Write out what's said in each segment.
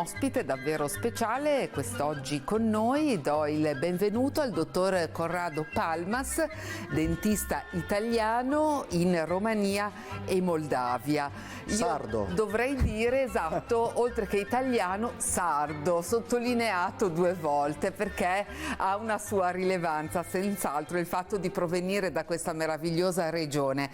Ospite davvero speciale quest'oggi con noi, do il benvenuto al dottor Corrado Palmas, dentista italiano in Romania e Moldavia. Sardo. Io dovrei dire, esatto, oltre che italiano, sardo, sottolineato 2 volte perché ha una sua rilevanza, senz'altro il fatto di provenire da questa meravigliosa regione.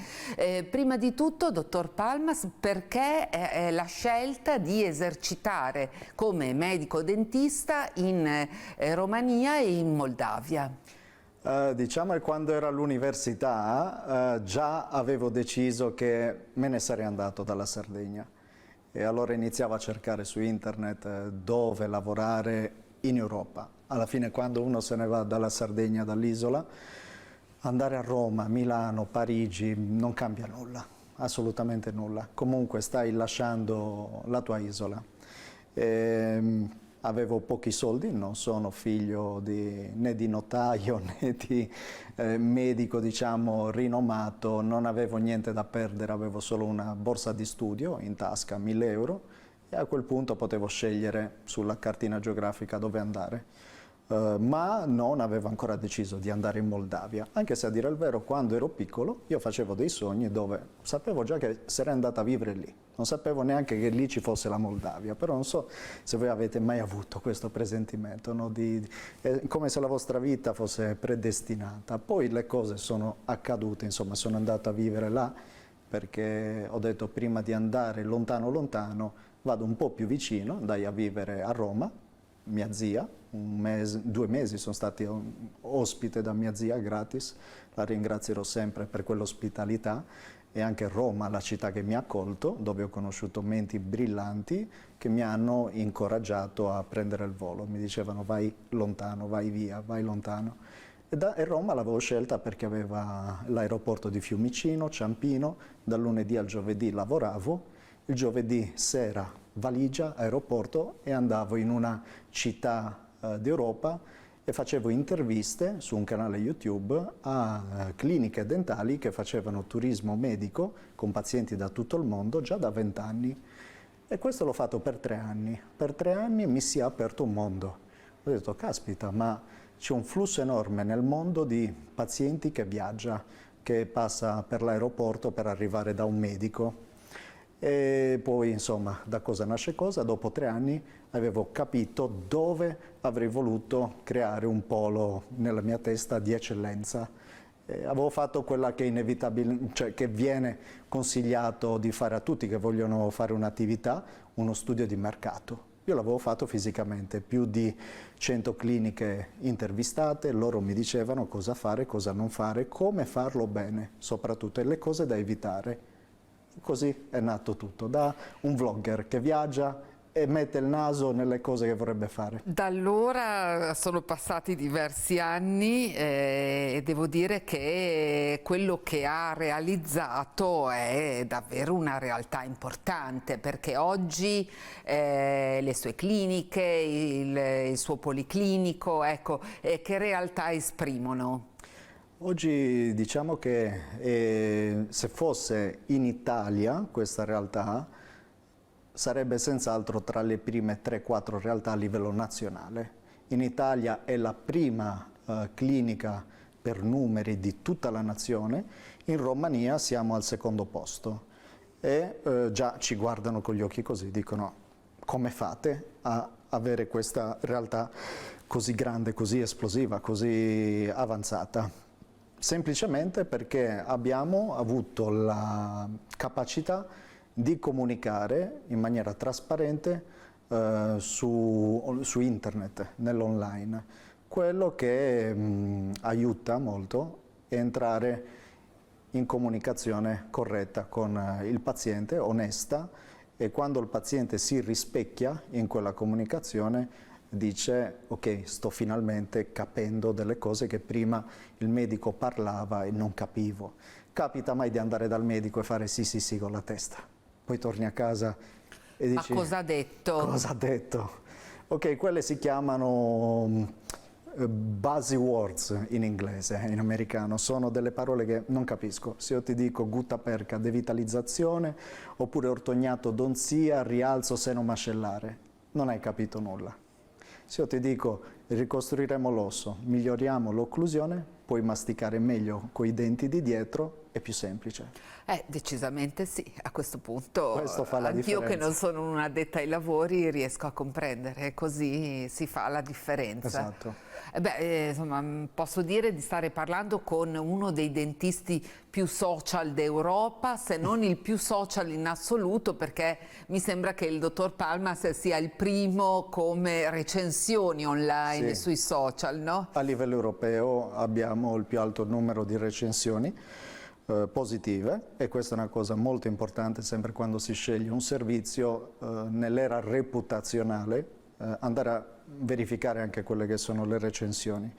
Prima di tutto, dottor Palmas, perché la scelta di esercitare come medico dentista in Romania e in Moldavia? Diciamo che quando ero all'università già avevo deciso che me ne sarei andato dalla Sardegna e allora iniziavo a cercare su internet dove lavorare in Europa. Alla fine quando uno se ne va dalla Sardegna, dall'isola, andare a Roma, Milano, Parigi non cambia nulla, assolutamente nulla. Comunque stai lasciando la tua isola. Avevo pochi soldi, non sono figlio né di notaio né di medico, diciamo, rinomato, non avevo niente da perdere, avevo solo una borsa di studio in tasca, 1000 euro, e a quel punto potevo scegliere sulla cartina geografica dove andare. Ma non avevo ancora deciso di andare in Moldavia, anche se a dire il vero quando ero piccolo io facevo dei sogni dove sapevo già che sarei andata a vivere lì, non sapevo neanche che lì ci fosse la Moldavia, però non so se voi avete mai avuto questo presentimento, no? Come se la vostra vita fosse predestinata. Poi le cose sono accadute, insomma sono andato a vivere là perché ho detto prima di andare lontano lontano vado un po' più vicino, andai a vivere a Roma. Mia zia, 2 mesi sono stati ospite da mia zia gratis, la ringrazierò sempre per quell'ospitalità, e anche Roma, la città che mi ha accolto, dove ho conosciuto menti brillanti che mi hanno incoraggiato a prendere il volo, mi dicevano vai lontano, vai via, vai lontano. E Roma l'avevo scelta perché aveva l'aeroporto di Fiumicino, Ciampino, dal lunedì al giovedì lavoravo, il giovedì sera valigia, aeroporto, e andavo in una città d'Europa e facevo interviste su un canale YouTube a cliniche dentali che facevano turismo medico con pazienti da tutto il mondo già da 20 anni. E questo l'ho fatto per 3 anni. Per 3 anni mi si è aperto un mondo. Ho detto, caspita, ma c'è un flusso enorme nel mondo di pazienti che viaggia, che passa per l'aeroporto per arrivare da un medico. E poi insomma da cosa nasce cosa, dopo 3 anni avevo capito dove avrei voluto creare un polo nella mia testa di eccellenza. Avevo fatto quella che inevitabilmente, cioè che viene consigliato di fare a tutti che vogliono fare un'attività, uno studio di mercato. Io l'avevo fatto fisicamente, più di 100 cliniche intervistate, loro mi dicevano cosa fare, cosa non fare, come farlo bene, soprattutto, e le cose da evitare. Così è nato tutto, da un vlogger che viaggia e mette il naso nelle cose che vorrebbe fare. Da allora sono passati diversi anni e devo dire che quello che ha realizzato è davvero una realtà importante, perché oggi le sue cliniche, il suo policlinico, ecco, che realtà esprimono? Oggi diciamo che se fosse in Italia questa realtà sarebbe senz'altro tra le prime 3-4 realtà a livello nazionale. In Italia è la prima clinica per numeri di tutta la nazione, in Romania siamo al 2° posto e già ci guardano con gli occhi così, dicono come fate a avere questa realtà così grande, così esplosiva, così avanzata? Semplicemente perché abbiamo avuto la capacità di comunicare in maniera trasparente su internet, nell'online. Quello che aiuta molto è entrare in comunicazione corretta con il paziente, onesta, e quando il paziente si rispecchia in quella comunicazione dice ok, sto finalmente capendo delle cose che prima il medico parlava e non capivo. Capita mai di andare dal medico e fare sì sì sì con la testa? Poi torni a casa e dici... Ma cosa ha detto? Cosa ha detto? Ok, quelle si chiamano buzzwords in inglese, in americano, sono delle parole che non capisco. Se io ti dico gutta perca, devitalizzazione, oppure ortognato donzia, rialzo seno mascellare, non hai capito nulla. Se io ti dico ricostruiremo l'osso, miglioriamo l'occlusione, puoi masticare meglio coi denti di dietro, è più semplice. Decisamente sì, a questo punto Questo fa la anch'io che differenza. non sono un'addetta ai lavori riesco a comprendere, così si fa la differenza. Esatto. Insomma, posso dire di stare parlando con uno dei dentisti più social d'Europa, se non il più social in assoluto, perché mi sembra che il dottor Palmas sia il primo come recensioni online Sì. sui social, no? A livello europeo abbiamo il più alto numero di recensioni positive e questa è una cosa molto importante sempre quando si sceglie un servizio nell'era reputazionale, andare a verificare anche quelle che sono le recensioni.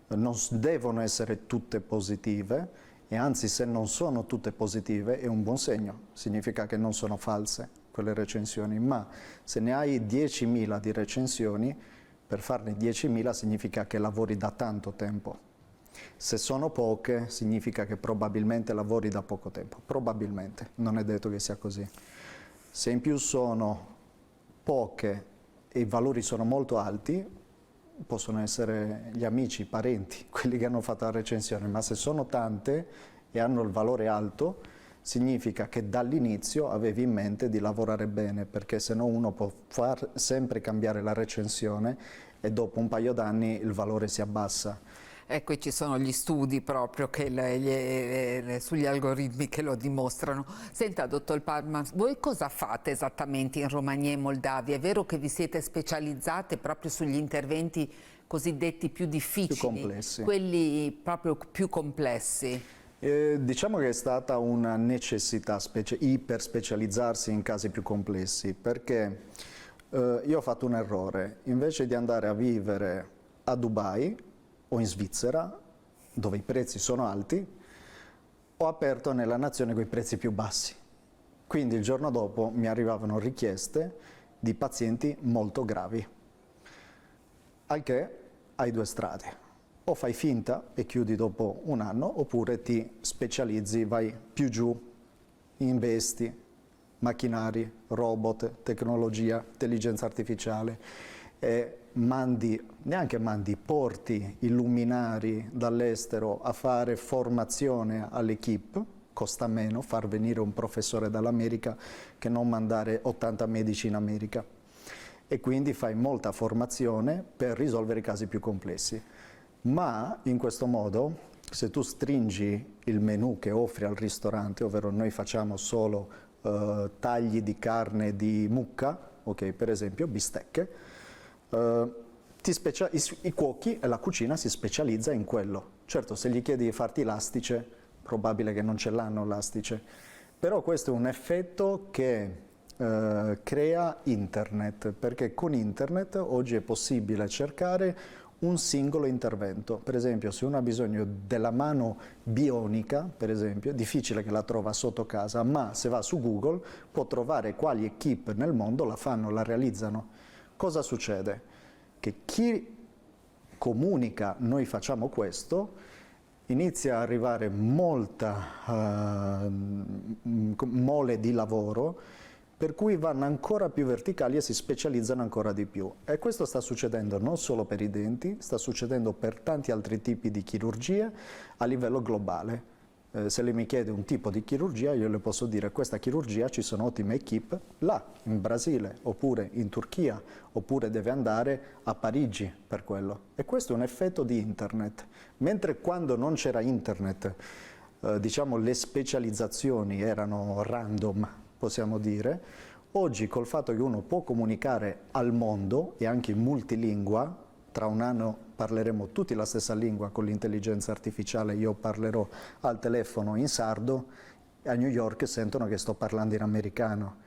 Non devono essere tutte positive e anzi se non sono tutte positive è un buon segno, significa che non sono false quelle recensioni, ma se ne hai 10.000 di recensioni, per farne 10.000 significa che lavori da tanto tempo. Se sono poche significa che probabilmente lavori da poco tempo, probabilmente, non è detto che sia così. Se in più sono poche e i valori sono molto alti, possono essere gli amici, i parenti, quelli che hanno fatto la recensione, ma se sono tante e hanno il valore alto, significa che dall'inizio avevi in mente di lavorare bene, perché se no uno può far sempre cambiare la recensione e dopo un paio d'anni il valore si abbassa. Qui ci sono gli studi proprio sugli algoritmi che lo dimostrano. Senta, dottor Palmas, voi cosa fate esattamente in Romania e Moldavia? È vero che vi siete specializzate proprio sugli interventi cosiddetti più difficili, più complessi, quelli proprio più complessi? Diciamo che è stata una necessità iper specializzarsi in casi più complessi, perché io ho fatto un errore. Invece di andare a vivere a Dubai o in Svizzera, dove i prezzi sono alti, ho aperto nella nazione con i prezzi più bassi. Quindi il giorno dopo mi arrivavano richieste di pazienti molto gravi. Al che hai due strade. O fai finta e chiudi dopo un anno, oppure ti specializzi, vai più giù, investi, macchinari, robot, tecnologia, intelligenza artificiale e porti i luminari dall'estero a fare formazione all'equipe, costa meno far venire un professore dall'America che non mandare 80 medici in America. E quindi fai molta formazione per risolvere i casi più complessi. Ma in questo modo, se tu stringi il menù che offri al ristorante, ovvero noi facciamo solo tagli di carne di mucca, ok, per esempio bistecche, i cuochi e la cucina si specializza in quello. Certo, se gli chiedi di farti l'astice, probabile che non ce l'hanno l'astice, però questo è un effetto che crea internet, perché con internet oggi è possibile cercare un singolo intervento. Per esempio, se uno ha bisogno della mano bionica, per esempio, è difficile che la trova sotto casa, ma se va su Google può trovare quali equip nel mondo la fanno, la realizzano. Cosa succede? Che chi comunica noi facciamo questo, inizia a arrivare molta mole di lavoro, per cui vanno ancora più verticali e si specializzano ancora di più. E questo sta succedendo non solo per i denti, sta succedendo per tanti altri tipi di chirurgie a livello globale. Se lei mi chiede un tipo di chirurgia, io le posso dire questa chirurgia ci sono ottime equip là, in Brasile, oppure in Turchia, oppure deve andare a Parigi per quello. E questo è un effetto di internet. Mentre quando non c'era internet, diciamo le specializzazioni erano random, possiamo dire, oggi col fatto che uno può comunicare al mondo e anche in multilingua, tra un anno parleremo tutti la stessa lingua con l'intelligenza artificiale, io parlerò al telefono in sardo e a New York sentono che sto parlando in americano.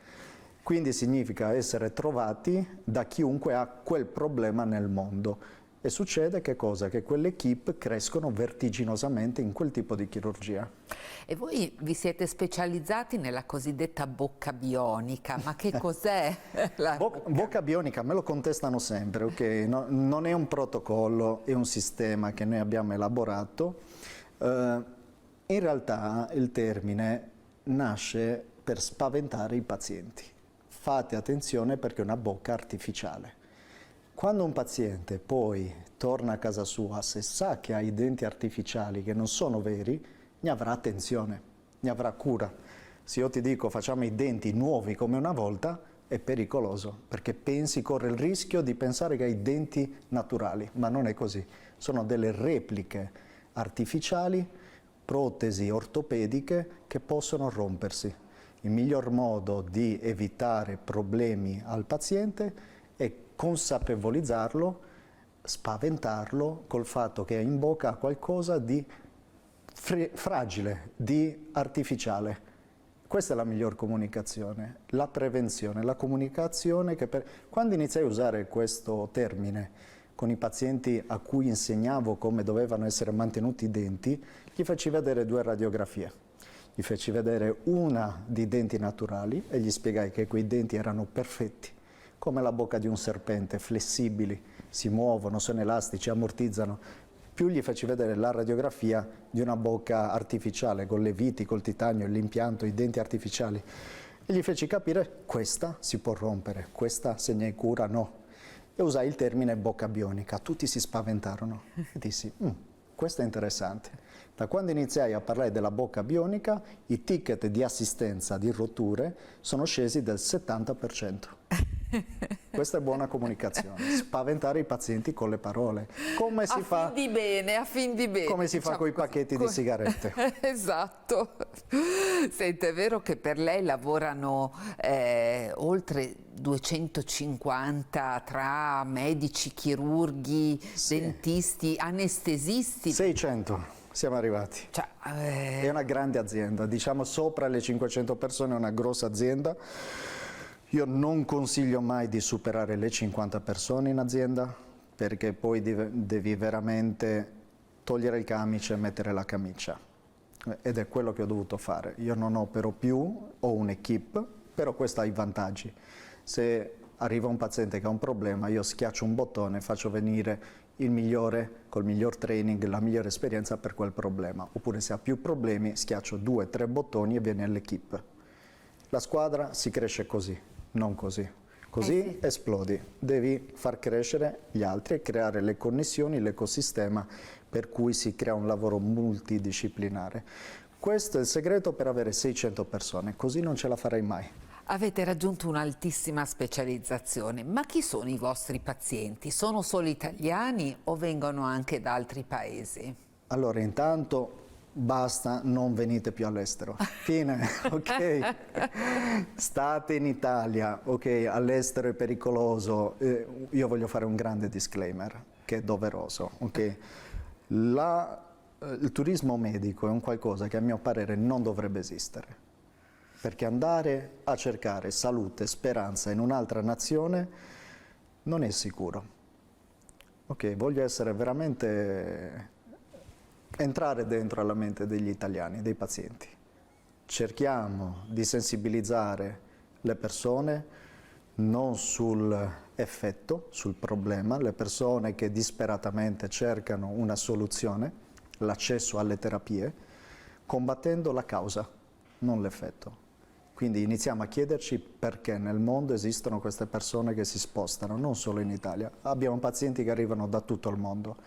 Quindi significa essere trovati da chiunque ha quel problema nel mondo. E succede che cosa? Che quelle equip crescono vertiginosamente in quel tipo di chirurgia. E voi vi siete specializzati nella cosiddetta bocca bionica, ma che cos'è la Bocca bionica me lo contestano sempre, ok? Non è un protocollo, è un sistema che noi abbiamo elaborato. In realtà il termine nasce per spaventare i pazienti. fate attenzione perché è una bocca artificiale. Quando un paziente poi torna a casa sua, se sa che ha i denti artificiali che non sono veri, ne avrà attenzione, ne avrà cura. Se io ti dico facciamo i denti nuovi come una volta, è pericoloso, perché corre il rischio di pensare che hai denti naturali, ma non è così. Sono delle repliche artificiali, protesi ortopediche che possono rompersi. Il miglior modo di evitare problemi al paziente è consapevolizzarlo, spaventarlo col fatto che in bocca ha qualcosa di fragile, di artificiale. Questa è la miglior comunicazione, la prevenzione, la comunicazione che quando iniziai a usare questo termine con i pazienti a cui insegnavo come dovevano essere mantenuti i denti, gli feci vedere 2 radiografie. Gli feci vedere una di denti naturali e gli spiegai che quei denti erano perfetti, come la bocca di un serpente, flessibili, si muovono, sono elastici, ammortizzano. Più gli feci vedere la radiografia di una bocca artificiale, con le viti, col titanio, l'impianto, i denti artificiali. E gli feci capire, questa si può rompere, questa se ne è cura no. E usai il termine bocca bionica, tutti si spaventarono. E dissi, questo è interessante. Da quando iniziai a parlare della bocca bionica, i ticket di assistenza di rotture sono scesi del 70%. Questa è buona comunicazione, spaventare i pazienti con le parole. Come si fa? A fin di bene. Come si fa con i pacchetti di sigarette. Esatto. Senti, è vero che per lei lavorano oltre 250 tra medici, chirurghi, dentisti, anestesisti. 600. Siamo arrivati. Cioè, È una grande azienda, diciamo sopra le 500 persone, è una grossa azienda. Io non consiglio mai di superare le 50 persone in azienda, perché poi devi veramente togliere il camice e mettere la camicia. Ed è quello che ho dovuto fare. Io non opero più, ho un'equipe, però questo ha i vantaggi. Se arriva un paziente che ha un problema, io schiaccio un bottone, faccio venire il migliore, col miglior training, la migliore esperienza per quel problema. Oppure se ha più problemi, schiaccio 2 o 3 bottoni e viene all'equipe. La squadra si cresce così, non così. Così esplodi. Devi far crescere gli altri e creare le connessioni, l'ecosistema per cui si crea un lavoro multidisciplinare. Questo è il segreto per avere 600 persone, così non ce la farei mai. Avete raggiunto un'altissima specializzazione, ma chi sono i vostri pazienti? Sono solo italiani o vengono anche da altri paesi? Allora, intanto basta, non venite più all'estero. Fine, ok? State in Italia, ok? All'estero è pericoloso. Io voglio fare un grande disclaimer, che è doveroso, ok? Il turismo medico è un qualcosa che a mio parere non dovrebbe esistere. Perché andare a cercare salute, speranza in un'altra nazione non è sicuro. Ok, voglio essere veramente entrare dentro alla mente degli italiani, dei pazienti. Cerchiamo di sensibilizzare le persone non sull'effetto, sul problema, le persone che disperatamente cercano una soluzione, l'accesso alle terapie, combattendo la causa, non l'effetto. Quindi iniziamo a chiederci perché nel mondo esistono queste persone che si spostano, non solo in Italia. Abbiamo pazienti che arrivano da tutto il mondo,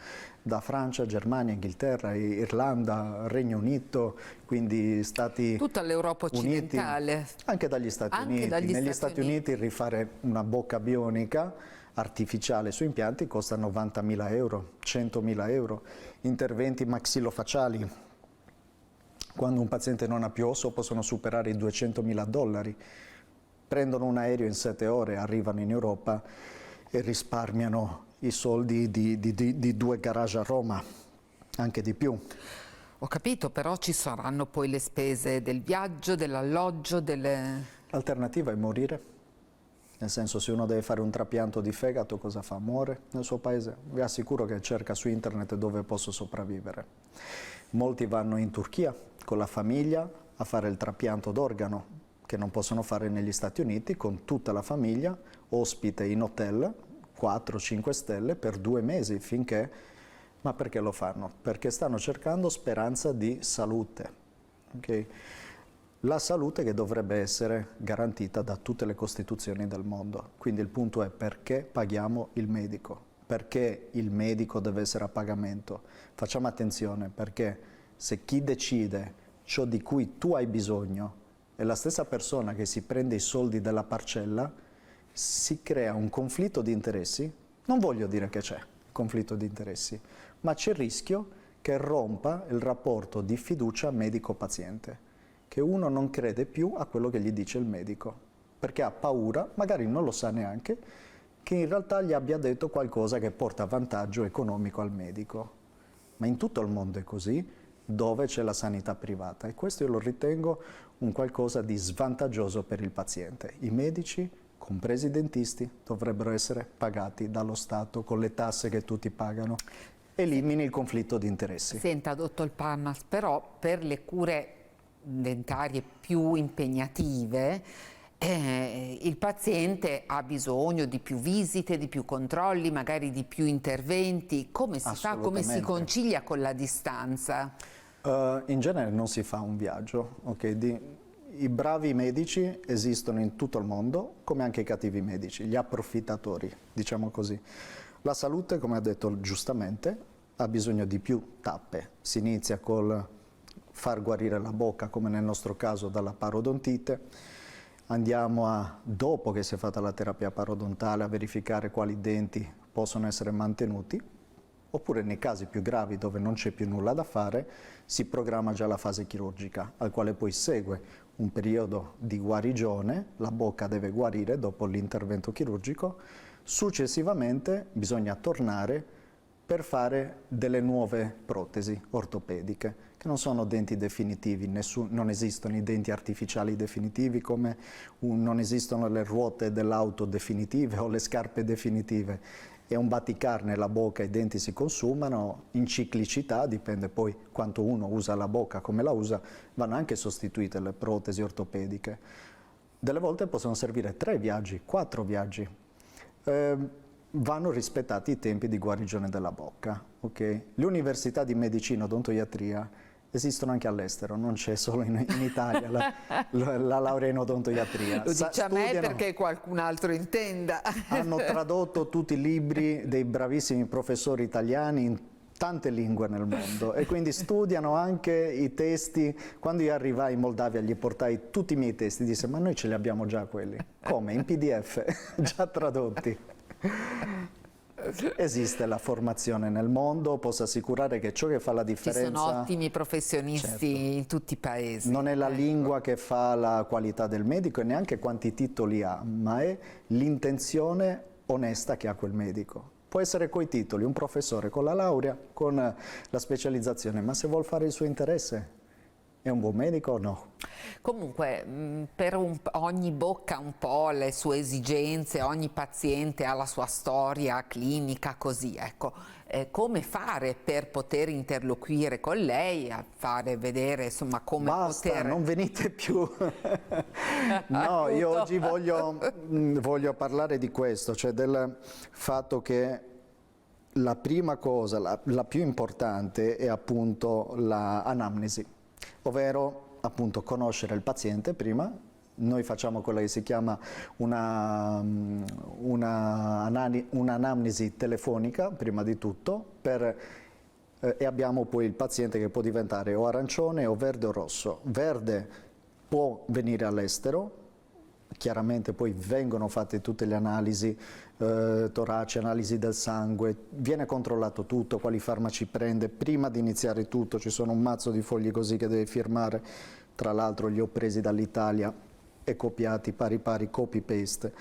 da Francia, Germania, Inghilterra, Irlanda, Regno Unito, quindi Stati tutta l'Europa occidentale. Uniti, anche dagli Stati Uniti. Negli Stati Uniti rifare una bocca bionica artificiale su impianti costa 90.000 euro, 100.000 euro. Interventi maxillofacciali, quando un paziente non ha più osso, possono superare i $200.000. Prendono un aereo in 7 ore, arrivano in Europa e risparmiano i soldi di 2 garage a Roma, anche di più. Ho capito, però ci saranno poi le spese del viaggio, dell'alloggio, L'alternativa è morire. Nel senso, se uno deve fare un trapianto di fegato, cosa fa? Muore nel suo paese. Vi assicuro che cerca su internet dove posso sopravvivere. Molti vanno in Turchia con la famiglia a fare il trapianto d'organo, che non possono fare negli Stati Uniti, con tutta la famiglia, ospite in hotel, 4-5 stelle, per 2 mesi, finché... Ma perché lo fanno? Perché stanno cercando speranza di salute. Okay? La salute che dovrebbe essere garantita da tutte le costituzioni del mondo. Quindi il punto è: perché paghiamo il medico? Perché il medico deve essere a pagamento? Facciamo attenzione, perché se chi decide ciò di cui tu hai bisogno è la stessa persona che si prende i soldi della parcella, si crea un conflitto di interessi. Non voglio dire che c'è conflitto di interessi, ma c'è il rischio che rompa il rapporto di fiducia medico-paziente, che uno non crede più a quello che gli dice il medico, perché ha paura, magari non lo sa neanche, che in realtà gli abbia detto qualcosa che porta vantaggio economico al medico. Ma in tutto il mondo è così, dove c'è la sanità privata, e questo io lo ritengo un qualcosa di svantaggioso per il paziente. I medici, compresi i dentisti, dovrebbero essere pagati dallo Stato con le tasse che tutti pagano. Elimini il conflitto di interessi. Senta, dottor Parnas, però per le cure dentarie più impegnative il paziente ha bisogno di più visite, di più controlli, magari di più interventi. Come si fa? Come si concilia con la distanza? In genere non si fa un viaggio, okay? I bravi medici esistono in tutto il mondo, come anche i cattivi medici, gli approfittatori, diciamo così. La salute, come ha detto giustamente, ha bisogno di più tappe. Si inizia col far guarire la bocca, come nel nostro caso dalla parodontite. Andiamo dopo che si è fatta la terapia parodontale, a verificare quali denti possono essere mantenuti, oppure nei casi più gravi dove non c'è più nulla da fare, si programma già la fase chirurgica, al quale poi segue un periodo di guarigione, la bocca deve guarire dopo l'intervento chirurgico, successivamente bisogna tornare per fare delle nuove protesi ortopediche, che non sono denti definitivi, non esistono i denti artificiali definitivi, come non esistono le ruote dell'auto definitive o le scarpe definitive. È un batticarne, la bocca e i denti si consumano in ciclicità, dipende poi quanto uno usa la bocca, come la usa, vanno anche sostituite le protesi ortopediche. Delle volte possono servire 3 viaggi, 4 viaggi. Vanno rispettati i tempi di guarigione della bocca. Okay? Le università di medicina e odontoiatria esistono anche all'estero, non c'è solo in Italia la laurea in odontoiatria. Lo dice a me perché qualcun altro intenda. Hanno tradotto tutti i libri dei bravissimi professori italiani in tante lingue nel mondo e quindi studiano anche i testi. Quando io arrivai in Moldavia gli portai tutti i miei testi, disse: ma noi ce li abbiamo già quelli. Come? In PDF, già tradotti. Esiste la formazione nel mondo, posso assicurare che ciò che fa la differenza... Ci sono ottimi professionisti, certo, in tutti i paesi. Non è la lingua che fa la qualità del medico e neanche quanti titoli ha, ma è l'intenzione onesta che ha quel medico. Può essere coi titoli, un professore con la laurea, con la specializzazione, ma se vuol fare il suo interesse, è un buon medico o no? Comunque, per ogni bocca un po' le sue esigenze, ogni paziente ha la sua storia clinica, così, ecco. Come fare per poter interloquire con lei, a fare vedere, insomma, come Basta, poter... non venite più. No, io oggi voglio parlare di questo, cioè del fatto che la prima cosa, la più importante è appunto l'anamnesi, ovvero appunto conoscere il paziente prima. Noi facciamo quella che si chiama un'anamnesi telefonica prima di tutto e abbiamo poi il paziente che può diventare o arancione o verde o rosso. Verde può venire all'estero, chiaramente poi vengono fatte tutte le analisi torace, analisi del sangue, viene controllato tutto, quali farmaci prende, prima di iniziare tutto ci sono un mazzo di fogli così che deve firmare, tra l'altro li ho presi dall'Italia e copiati pari pari, copy paste.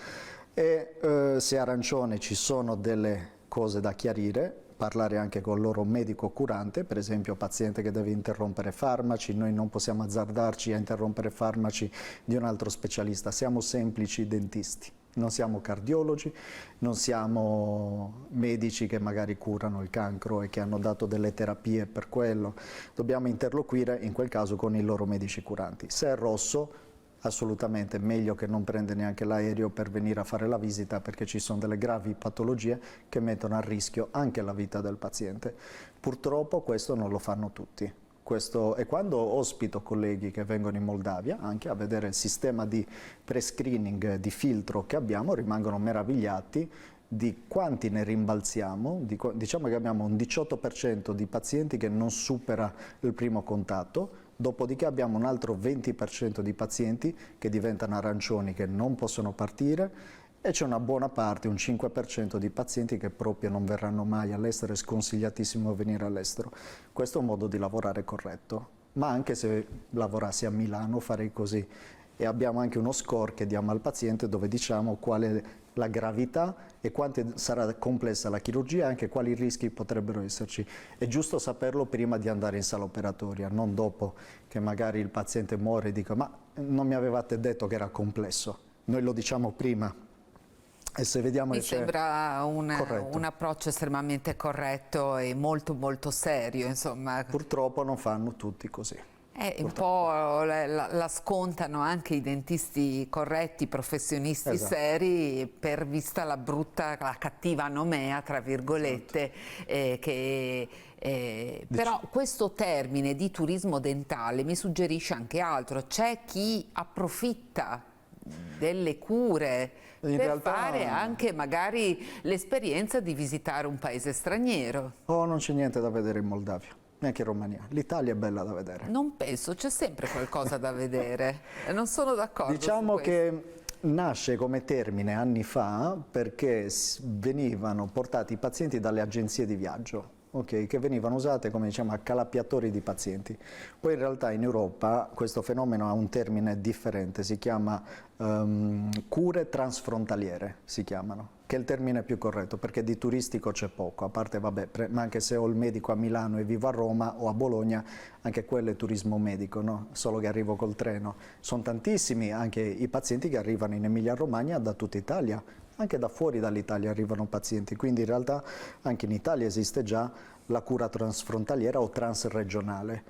E se arancione ci sono delle cose da chiarire, parlare anche con il loro medico curante, per esempio paziente che deve interrompere farmaci, noi non possiamo azzardarci a interrompere farmaci di un altro specialista, siamo semplici dentisti, non siamo cardiologi, non siamo medici che magari curano il cancro e che hanno dato delle terapie per quello, dobbiamo interloquire in quel caso con i loro medici curanti. Se è rosso, assolutamente meglio che non prende neanche l'aereo per venire a fare la visita, perché ci sono delle gravi patologie che mettono a rischio anche la vita del paziente. Purtroppo questo non lo fanno tutti. E quando ospito colleghi che vengono in Moldavia, anche a vedere il sistema di pre-screening, di filtro che abbiamo, rimangono meravigliati di quanti ne rimbalziamo. Diciamo che abbiamo un 18% di pazienti che non supera il primo contatto, dopodiché abbiamo un altro 20% di pazienti che diventano arancioni, che non possono partire, e c'è una buona parte, un 5% di pazienti che proprio non verranno mai all'estero, è sconsigliatissimo venire all'estero. Questo è un modo di lavorare corretto, ma anche se lavorassi a Milano farei così. E abbiamo anche uno score che diamo al paziente dove diciamo qual è la gravità e quanto sarà complessa la chirurgia e anche quali rischi potrebbero esserci. È giusto saperlo prima di andare in sala operatoria, non dopo che magari il paziente muore e dica ma non mi avevate detto che era complesso. Noi lo diciamo prima. E se vediamo mi sembra un approccio estremamente corretto e molto molto serio, insomma. Purtroppo non fanno tutti così. Un po' la scontano anche i dentisti corretti, professionisti esatto. seri, per vista la cattiva nomea, tra virgolette, però questo termine di turismo dentale mi suggerisce anche altro. C'è chi approfitta delle cure per fare anche magari l'esperienza di visitare un paese straniero. Oh, non c'è niente da vedere in Moldavia, neanche in Romania. L'Italia è bella da vedere. Non penso, c'è sempre qualcosa da vedere. Non sono d'accordo. Diciamo che nasce come termine anni fa perché venivano portati i pazienti dalle agenzie di viaggio. Okay, che venivano usate come diciamo accalappiatori di pazienti. Poi in realtà in Europa questo fenomeno ha un termine differente, si chiama cure transfrontaliere, si chiamano, che è il termine più corretto perché di turistico c'è poco, a parte vabbè, ma anche se ho il medico a Milano e vivo a Roma o a Bologna, anche quello è turismo medico, no? Solo che arrivo col treno. Sono tantissimi anche i pazienti che arrivano in Emilia-Romagna da tutta Italia. Anche da fuori dall'Italia arrivano pazienti, quindi in realtà anche in Italia esiste già la cura transfrontaliera o transregionale.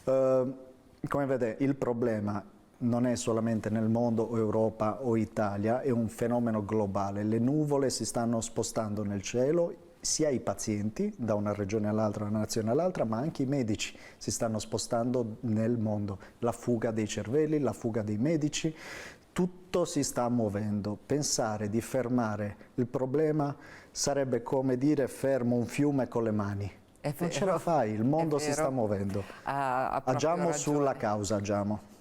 Come vede, il problema non è solamente nel mondo o Europa o Italia, è un fenomeno globale. Le nuvole si stanno spostando nel cielo, sia i pazienti da una regione all'altra, da una nazione all'altra, ma anche i medici si stanno spostando nel mondo. La fuga dei cervelli, la fuga dei medici. Tutto si sta muovendo. Pensare di fermare il problema sarebbe come dire fermo un fiume con le mani. Non ce la fai, il mondo si sta muovendo. Agiamo sulla causa, agiamo.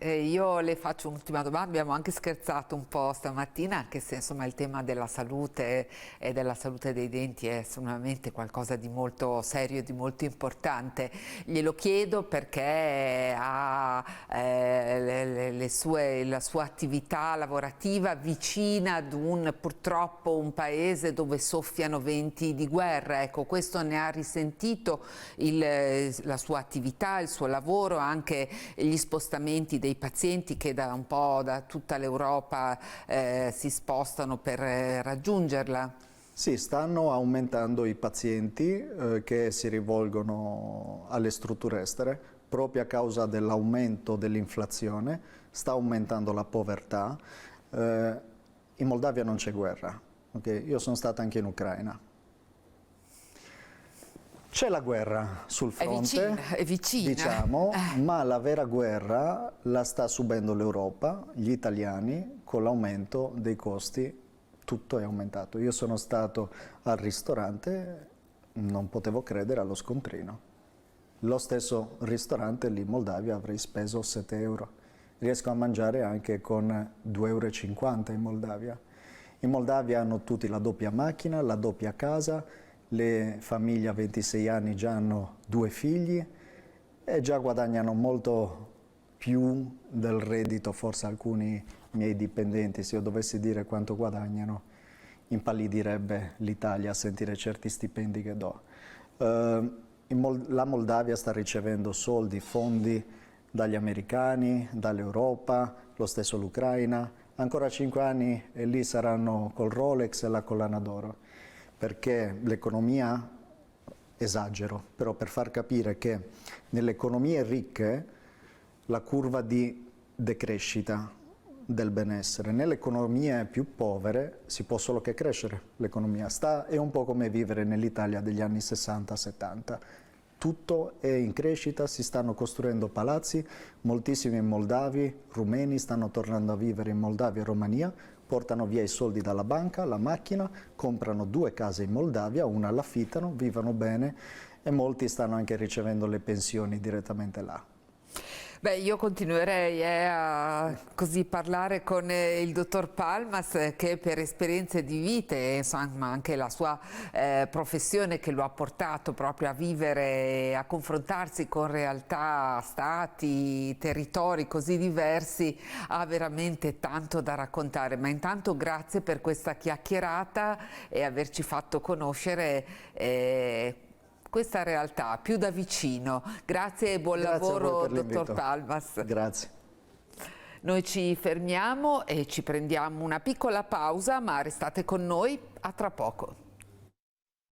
Io le faccio un'ultima domanda, abbiamo anche scherzato un po' stamattina, anche se insomma il tema della salute e della salute dei denti è sicuramente qualcosa di molto serio e di molto importante. Glielo chiedo perché ha la sua attività lavorativa vicina ad purtroppo un paese dove soffiano venti di guerra. Ecco, questo ne ha risentito la sua attività, il suo lavoro, anche gli spostamenti dei pazienti che da un po' da tutta l'Europa si spostano per raggiungerla? Sì, stanno aumentando i pazienti che si rivolgono alle strutture estere proprio a causa dell'aumento dell'inflazione, sta aumentando la povertà. In Moldavia non c'è guerra, okay? Io sono stata anche in Ucraina. C'è la guerra sul fronte, è vicina. Diciamo, ma la vera guerra la sta subendo l'Europa, gli italiani, con l'aumento dei costi, tutto è aumentato. Io sono stato al ristorante, non potevo credere allo scontrino. Lo stesso ristorante lì in Moldavia avrei speso 7 euro. Riesco a mangiare anche con 2,50 euro in Moldavia. In Moldavia hanno tutti la doppia macchina, la doppia casa, le famiglie a 26 anni già hanno 2 figli e già guadagnano molto più del reddito, forse alcuni miei dipendenti, se io dovessi dire quanto guadagnano, impallidirebbe l'Italia a sentire certi stipendi che do. La Moldavia sta ricevendo soldi, fondi dagli americani, dall'Europa, lo stesso l'Ucraina, ancora 5 anni e lì saranno col Rolex e la collana d'oro. Perché l'economia, esagero, però per far capire che nelle economie ricche la curva di decrescita del benessere, nelle economie più povere si può solo che crescere l'economia. È un po' come vivere nell'Italia degli anni 60-70. tutto è in crescita, si stanno costruendo palazzi, moltissimi moldavi, rumeni stanno tornando a vivere in Moldavia e Romania, portano via i soldi dalla banca, la macchina, comprano 2 case in Moldavia, una l'affittano, vivono bene e molti stanno anche ricevendo le pensioni direttamente là. Beh, io continuerei a così parlare con il dottor Palmas, che per esperienze di vita e insomma anche la sua professione che lo ha portato proprio a vivere, a confrontarsi con realtà, stati, territori così diversi, ha veramente tanto da raccontare. Ma intanto grazie per questa chiacchierata e averci fatto conoscere questa realtà più da vicino. Grazie e buon lavoro, dottor Palmas. Grazie. Noi ci fermiamo e ci prendiamo una piccola pausa, ma restate con noi, a tra poco.